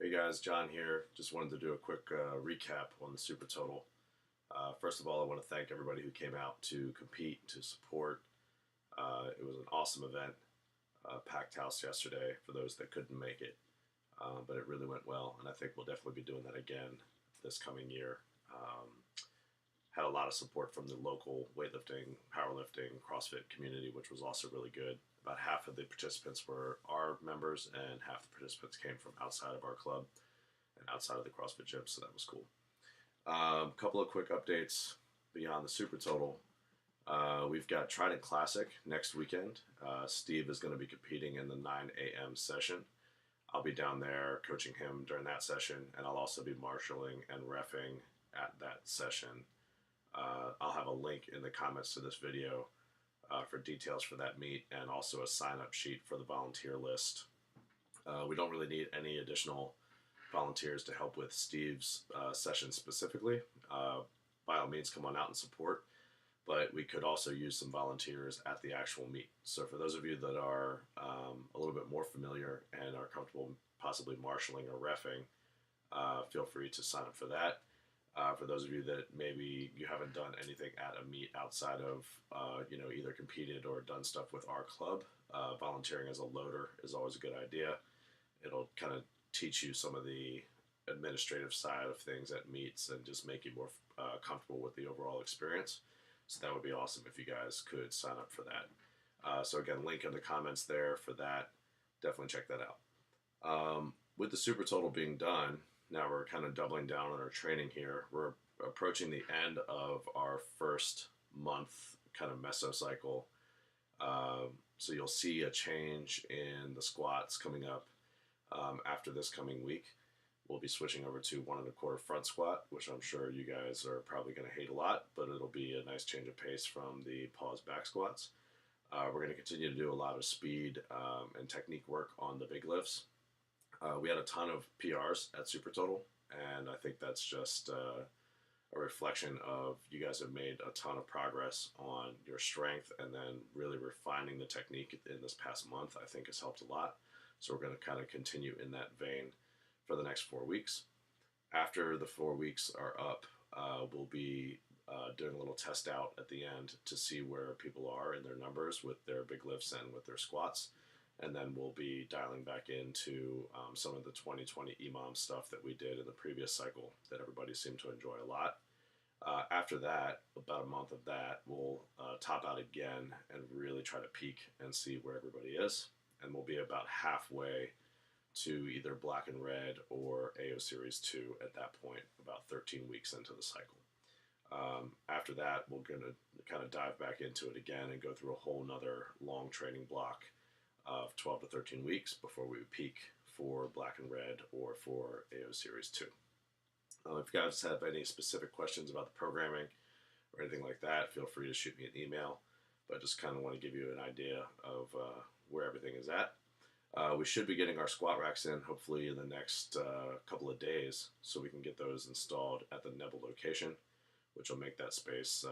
Hey guys, John here. Just wanted to do a quick recap on the Super Total. First of all, I want to thank everybody who came out to compete, to support. It was an awesome event, packed house yesterday for those that couldn't make it, but it really went well, and I think we'll definitely be doing that again this coming year. Had a lot of support from the local weightlifting, powerlifting, CrossFit community, which was also really good. About half of the participants were our members, and half the participants came from outside of our club and outside of the CrossFit gym, so that was cool. Couple of quick updates beyond the Super Total. We've got Trident Classic next weekend. Steve is going to be competing in the 9 a.m. session. I'll be down there coaching him during that session, and I'll also be marshalling and reffing at that session. I'll have a link in the comments to this video for details for that meet, and also a sign-up sheet for the volunteer list. We don't really need any additional volunteers to help with Steve's session specifically. By all means, come on out and support, but we could also use some volunteers at the actual meet. So for those of you that are a little bit more familiar and are comfortable possibly marshalling or reffing, feel free to sign up for that. For those of you that maybe you haven't done anything at a meet outside of, either competed or done stuff with our club, volunteering as a loader is always a good idea. It'll kind of teach you some of the administrative side of things at meets and just make you more comfortable with the overall experience. So that would be awesome if you guys could sign up for that. So again, link in the comments there for that. Definitely check that out. With the Super Total being done, now we're kind of doubling down on our training here. We're approaching the end of our first month kind of mesocycle. So you'll see a change in the squats coming up after this coming week. We'll be switching over to 1 1/4 front squat, which I'm sure you guys are probably going to hate a lot, but it'll be a nice change of pace from the pause back squats. We're going to continue to do a lot of speed and technique work on the big lifts. We had a ton of PRs at Super Total, and I think that's just a reflection of you guys have made a ton of progress on your strength, and then really refining the technique in this past month I think has helped a lot. So we're going to kind of continue in that vein for the next 4 weeks. After the 4 weeks are up, we'll be doing a little test out at the end to see where people are in their numbers with their big lifts and with their squats. And then we'll be dialing back into some of the 2020 EMOM stuff that we did in the previous cycle that everybody seemed to enjoy a lot. After that, about a month of that, we'll top out again and really try to peak and see where everybody is. And we'll be about halfway to either Black and Red or AO Series 2 at that point, about 13 weeks into the cycle. After that, we're going to kind of dive back into it again and go through a whole nother long training block of 12 to 13 weeks before we would peak for Black and Red or for AO Series 2. If you guys have any specific questions about the programming or anything like that, feel free to shoot me an email, but just kind of want to give you an idea of where everything is at. We should be getting our squat racks in hopefully in the next couple of days, so we can get those installed at the Nebel location, which will make that space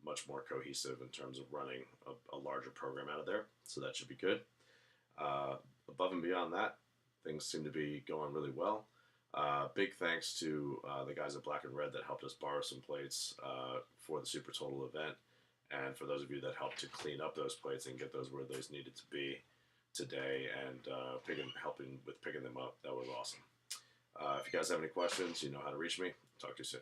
much more cohesive in terms of running a larger program out of there. So that should be good. Above and beyond that, things seem to be going really well. Big thanks to the guys at Black and Red that helped us borrow some plates for the Super Total event, and for those of you that helped to clean up those plates and get those where those needed to be today, and helping with picking them up. That was awesome. If you guys have any questions, you know how to reach me. Talk to you soon.